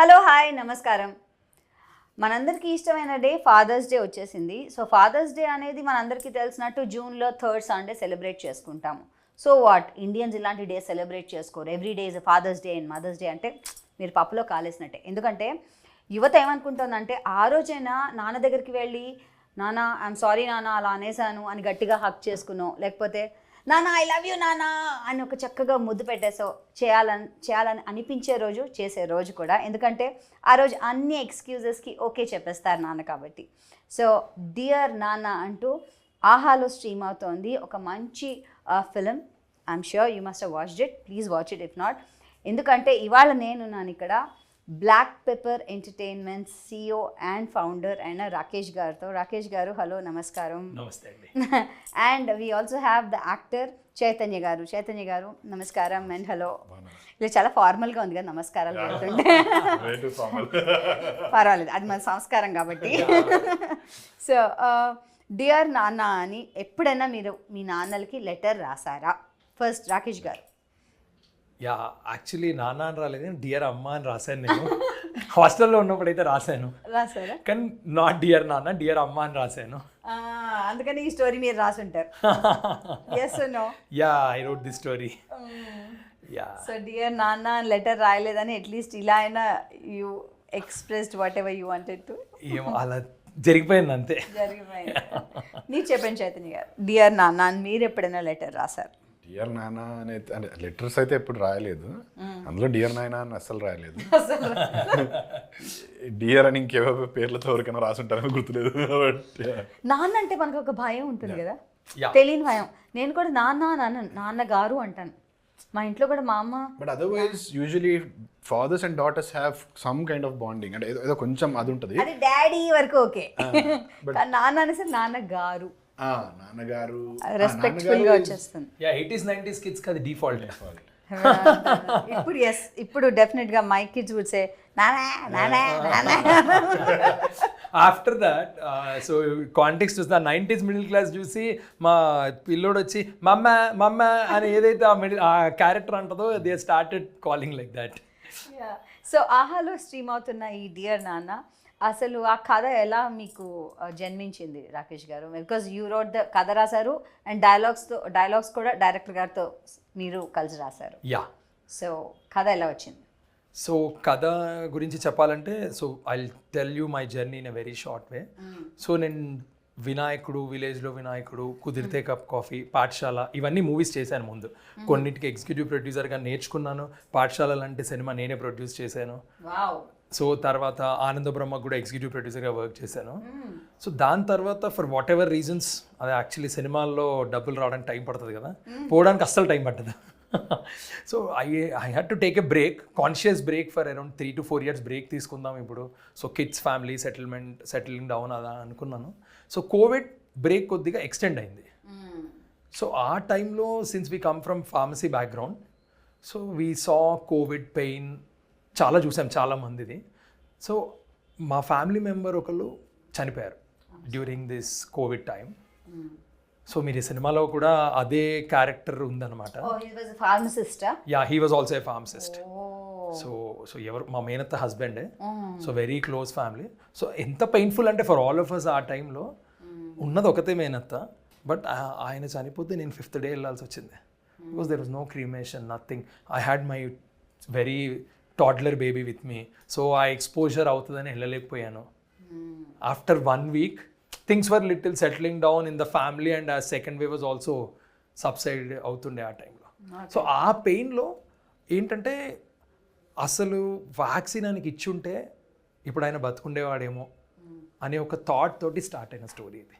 Hello hi నమస్కారం. మనందరికీ ఇష్టమైన డే ఫాదర్స్ డే వచ్చేసింది. సో ఫాదర్స్ డే అనేది మనందరికీ తెలిసినట్టు జూన్లో థర్డ్ సండే సెలబ్రేట్ చేసుకుంటాము. సో వాట్ ఇండియన్స్ ఇలాంటి డే సెలబ్రేట్ చేసుకోరు. Every day is father's day and mother's day అంటే మీరు పప్పులో కాలేసినట్టే. ఎందుకంటే యువత ఏమనుకుంటుందంటే ఆ రోజైనా నాన్న దగ్గరికి వెళ్ళి నాన్న ఐఎమ్ సారీ నాన్న అలా అనేసాను అని గట్టిగా హక్ చేసుకునో, లేకపోతే నాన్న ఐ లవ్ యూ నాన్న అని ఒక చక్కగా ముద్దు పెట్టేసో చేయాలని అనిపించే రోజు, చేసే రోజు కూడా. ఎందుకంటే ఆ రోజు అన్ని ఎక్స్క్యూజెస్కి ఓకే చెప్పేస్తారు నాన్న కాబట్టి. సో డియర్ నాన్న అంటూ ఆహాలో స్ట్రీమ్ అవుతోంది ఒక మంచి film. I'm sure you must have watched it. Please watch it if not. ఎందుకంటే ఇవాళ నేనున్నాను ఇక్కడ Black Pepper Entertainment CEO and founder అయిన రాకేష్ గారితో. రాకేష్ గారు హలో నమస్కారం. నమస్తే అండి. And we also have the actor Chaitanya garu. Chaitanya గారు నమస్కారం అండ్ హలో. ఇలా చాలా ఫార్మల్గా ఉంది కదా నమస్కారాలు పెడుతుంటే. పర్వాలేదు, అది మన సంస్కారం కాబట్టి. సో డియర్ నాన్న అని ఎప్పుడైనా మీరు మీ నాన్నలకి లెటర్ రాసారా? ఫస్ట్ రాకేష్ గారు. యా, యాక్చువల్లీ నాన్న అని రాలేదు, డియర్ అమ్మ అని రాశాను. నేను హాస్టల్లో ఉన్నప్పుడు అయితే రాశాను, రాసారా? కానీ నాట్ డియర్ నాన్న, డియర్ అమ్మ అని రాశాను. అందుకని ఈ స్టోరీ మీరు రాసుంటారు. Yes no? Ya, I wrote the story. Ya. So dear నాన్న లెటర్ రాయలేదని అట్లీస్ట్ ఇలా అయినా you expressed whatever you wanted to. ఏమో అలా జరిగిపోయింది అంతే. జరిగిపోయింది. మీరు చెప్పండి చైతన్య గారు, డియర్ నాన్న అని మీరు ఎప్పుడైనా లెటర్ రాశారు? డియర్ నాన్న అనే అంటే లెటర్స్ అయితే ఎప్పుడు రాయలేదు. అందులో డియర్ నాయన అని అస్సలు రాయలేదు. డియర్ అని ఇంకేవో పేర్లతో ఎవరికైనా రాసుంటారని గుర్తులేదు. నాన్న అంటే మనకు ఒక భయం ఉంటుంది కదా, తెలియని భయం. నేను కూడా నాన్నగారు అంటాను. మా ఇంట్లో కూడా మా అమ్మ. But otherwise usually fathers and daughters have some kind of bonding. అంటే ఏదో కొంచెం అది ఉంటుంది. అది డాడీ వరకు ఓకే, నాన్న అనేసి నాన్నగారు, నాన్నగారు రెస్పెక్ట్ఫుల్ గా వచ్చేస్తుంది. యా, 80s 90s కిడ్స్ కి అది డిఫాల్ట్. ఇప్పుడు ఎస్, ఇప్పుడు డెఫినెట్ గా మై కిడ్స్ వుడ్ సే నానా నానా నానా. ఆఫ్టర్ దట్ సో కాంటెక్స్ట్ చూస్తే 90s మిడిల్ క్లాస్ చూసి మా పిల్లోడు వచ్చి మమ్మ మమ్మ అని ఏదైతే ఆ క్యారెక్టర్ అంటుందో they started calling like that. So ఆహాలో స్ట్రీమ్ అవుతున్న ఈ డియర్ నాన్న, అసలు ఆ కథ ఎలా మీకు జన్మించింది రాకేష్ గారు? బికాజ్ యూ రోట్ ద కథ రాశారు అండ్ డైలాగ్స్ కూడా డైరెక్టర్ గారితో మీరు కలిసి రాశారు. యా. సో కథ ఎలా వచ్చింది? సో కథ గురించి చెప్పాలంటే, so I tell you my journey in a very short way. So నేను వినాయకుడు, విలేజ్లో వినాయకుడు, కుదిరితే కప్ కాఫీ, పాఠశాల ఇవన్నీ మూవీస్ చేశాను ముందు. కొన్నిటికి ఎగ్జిక్యూటివ్ ప్రొడ్యూసర్గా నేర్చుకున్నాను. పాఠశాల లాంటి సినిమా నేనే ప్రొడ్యూస్ చేశాను. సో తర్వాత ఆనంద బ్రహ్మ కూడా ఎగ్జిక్యూటివ్ ప్రొడ్యూసర్గా వర్క్ చేశాను. సో దాని తర్వాత ఫర్ వాట్ ఎవర్ రీజన్స్, అది యాక్చువల్లీ సినిమాల్లో డబ్బులు రావడానికి టైం పడుతుంది కదా, పోవడానికి అస్సలు టైం పట్టదు. So I had to take a break, conscious break for around 3 to 4 years break తీసుకుందాం ఇప్పుడు. So kids family settling down అలా అనుకున్నాను. సో కోవిడ్ బ్రేక్ కొద్దిగా ఎక్స్టెండ్ అయింది. సో ఆ టైంలో since we come from pharmacy background, so we saw Covid pain చాలా చూసాం చాలా మందిది. సో మా ఫ్యామిలీ మెంబర్ ఒకళ్ళు చనిపోయారు during this Covid time. So మీరు ఈ సినిమాలో కూడా అదే క్యారెక్టర్ ఉందన్నమాట. Ya, he was also a pharmacist. So ఎవరు మా మేనత్త హస్బెండే. So very close family. So ఎంత పెయిన్ఫుల్ అంటే ఫర్ ఆల్ ఆఫ్ అస్ ఆ టైంలో ఉన్నది ఒకతే మేనత్త, బట్ ఆయన చనిపోతే నేను 5th day వెళ్ళాల్సి వచ్చింది. Because there was no cremation, nothing. I had my very toddler baby with me. So ఆ ఎక్స్పోజర్ అవుతుందని వెళ్ళలేకపోయాను. After 1 week things were little settling down in the family and as second wave was also subside అవుతుండే ఆ టైంలో. So ఆ పెయిన్లో ఏంటంటే అసలు vaccine ఆయనకి ఇచ్చుంటే ఇప్పుడు ఆయన బతుకుండేవాడేమో అనే ఒక థాట్ తోటి స్టార్ట్ అయిన స్టోరీ ఇది.